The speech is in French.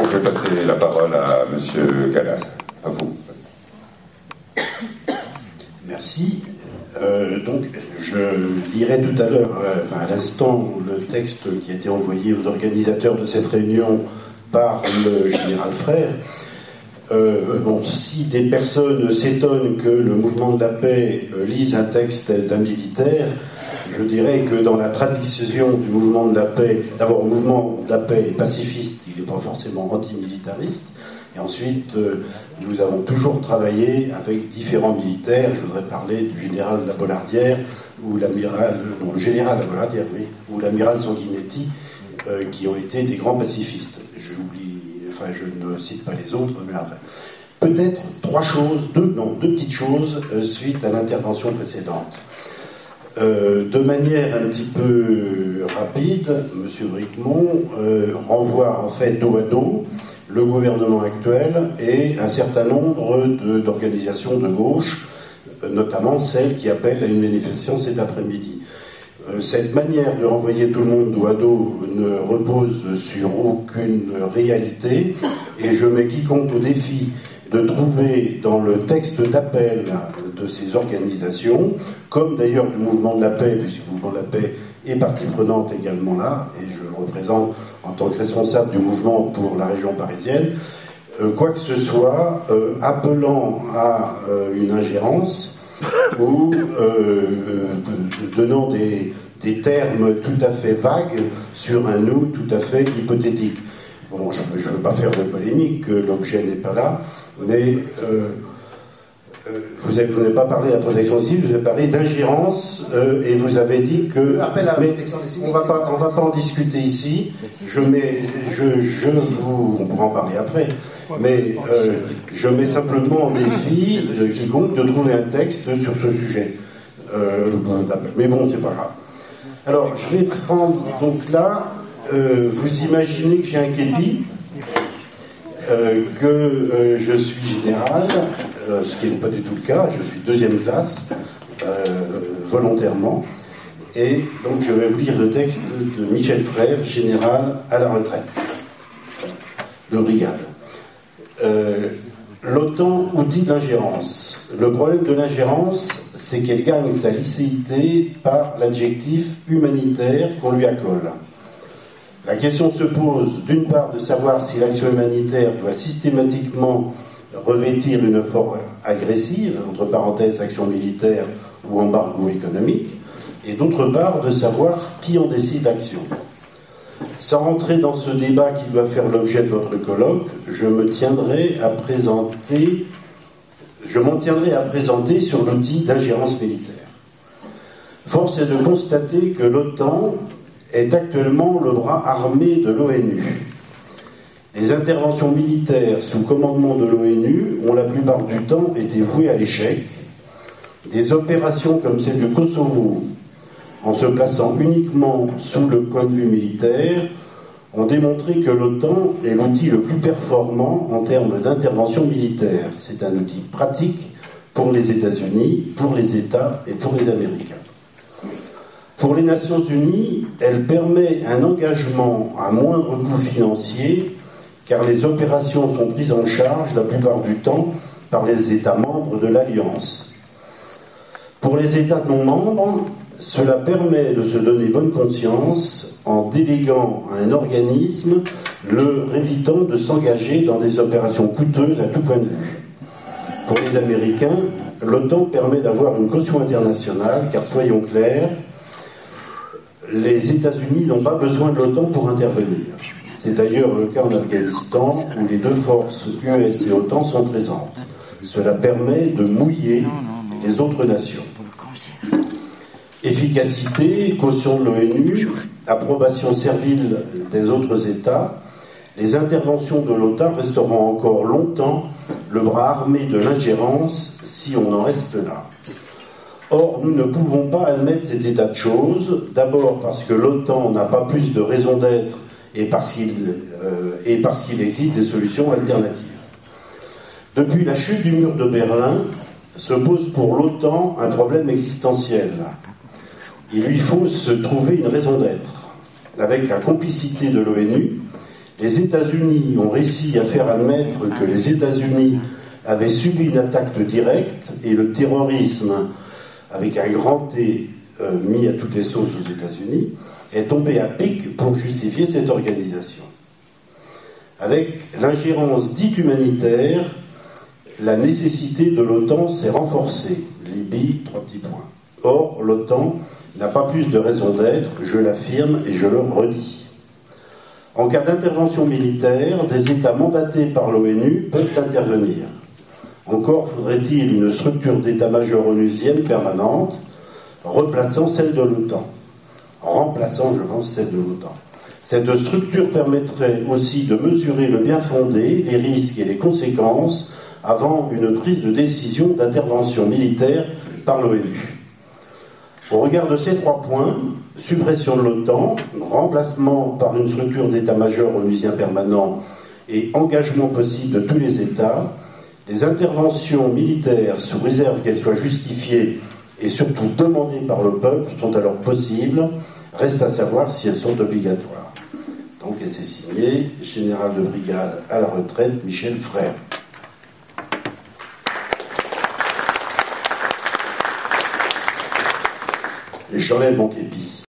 je vais passer la parole à Monsieur Gallas. À vous. Merci. Donc, je lirai tout à l'heure, à l'instant, le texte qui a été envoyé aux organisateurs de cette réunion par le général Frère. Si des personnes s'étonnent que le mouvement de la paix lise un texte d'un militaire, je dirais que dans la tradition du mouvement de la paix, d'abord le mouvement de la paix est pacifiste, il n'est pas forcément antimilitariste, et ensuite nous avons toujours travaillé avec différents militaires. Je voudrais parler du général Labollardière ou le général Labollardière, oui, ou l'amiral Sanguinetti, qui ont été des grands pacifistes. Je ne cite pas les autres, mais enfin, peut-être deux petites choses suite à l'intervention précédente. De manière un petit peu rapide, M. Bricmont renvoie en fait dos à dos le gouvernement actuel et un certain nombre d'organisations de gauche, notamment celles qui appellent à une manifestation cet après-midi. Cette manière de renvoyer tout le monde dos à dos ne repose sur aucune réalité, et je mets quiconque au défi de trouver dans le texte d'appel de ces organisations, comme d'ailleurs du mouvement de la paix, puisque le mouvement de la paix est partie prenante également là, et je le représente en tant que responsable du mouvement pour la région parisienne, quoi que ce soit appelant à une ingérence ou donnant des termes tout à fait vagues sur un nous tout à fait hypothétique. Bon, je ne veux pas faire de polémique, l'objet n'est pas là, mais vous n'avez pas parlé de la protection civile, vous avez parlé d'ingérence, et vous avez dit que... on va pas en discuter ici, on pourra en parler après, mais je mets simplement en défi quiconque de trouver un texte sur ce sujet. Mais bon, c'est pas grave. Alors, je vais prendre, donc là, vous imaginez que j'ai un képi, que je suis général, ce qui n'est pas du tout le cas, je suis deuxième classe, volontairement, et donc je vais vous lire le texte de Michel Frère, général à la retraite de brigade. L'OTAN, outil de l'ingérence. Le problème de l'ingérence, c'est qu'elle gagne sa licéité par l'adjectif humanitaire qu'on lui accole. La question se pose, d'une part, de savoir si l'action humanitaire doit systématiquement revêtir une forme agressive, entre parenthèses action militaire ou embargo économique, et d'autre part, de savoir qui en décide l'action. Sans rentrer dans ce débat qui doit faire l'objet de votre colloque, je m'en tiendrai à présenter sur l'outil d'ingérence militaire. Force est de constater que l'OTAN est actuellement le bras armé de l'ONU. Les interventions militaires sous commandement de l'ONU ont la plupart du temps été vouées à l'échec. Des opérations comme celle du Kosovo, en se plaçant uniquement sous le point de vue militaire, ont démontré que l'OTAN est l'outil le plus performant en termes d'intervention militaire. C'est un outil pratique pour les États-Unis, pour les États et pour les Américains. Pour les Nations Unies, elle permet un engagement à moindre coût financier, car les opérations sont prises en charge la plupart du temps par les États membres de l'Alliance. Pour les États non membres, cela permet de se donner bonne conscience en déléguant à un organisme leur évitant de s'engager dans des opérations coûteuses à tout point de vue. Pour les Américains, l'OTAN permet d'avoir une caution internationale, car soyons clairs, les États-Unis n'ont pas besoin de l'OTAN pour intervenir. C'est d'ailleurs le cas en Afghanistan, où les deux forces US et OTAN sont présentes. Cela permet de mouiller les autres nations. Efficacité, caution de l'ONU, approbation servile des autres États, les interventions de l'OTAN resteront encore longtemps le bras armé de l'ingérence si on en reste là. Or, nous ne pouvons pas admettre cet état de choses, d'abord parce que l'OTAN n'a pas plus de raison d'être et parce qu'il existe des solutions alternatives. Depuis la chute du mur de Berlin, se pose pour l'OTAN un problème existentiel. Il lui faut se trouver une raison d'être. Avec la complicité de l'ONU, Les États-Unis ont réussi à faire admettre que les États-Unis avaient subi une attaque directe et le terrorisme, avec un grand T mis à toutes les sauces aux États-Unis, est tombé à pic pour justifier cette organisation. Avec l'ingérence dite humanitaire, la nécessité de l'OTAN s'est renforcée. Libye, 3 petits points. Or, l'OTAN n'a pas plus de raison d'être, je l'affirme et je le redis. En cas d'intervention militaire, des États mandatés par l'ONU peuvent intervenir. Encore faudrait-il une structure d'état-major onusienne permanente, remplaçant celle de l'OTAN. Cette structure permettrait aussi de mesurer le bien-fondé, les risques et les conséquences avant une prise de décision d'intervention militaire par l'ONU. Au regard de ces 3 points, suppression de l'OTAN, remplacement par une structure d'état-major onusien permanent et engagement possible de tous les États, les interventions militaires, sous réserve qu'elles soient justifiées et surtout demandées par le peuple, sont alors possibles. Reste à savoir si elles sont obligatoires. Donc, et c'est signé, général de brigade à la retraite, Michel Frère. J'enlève mon képi.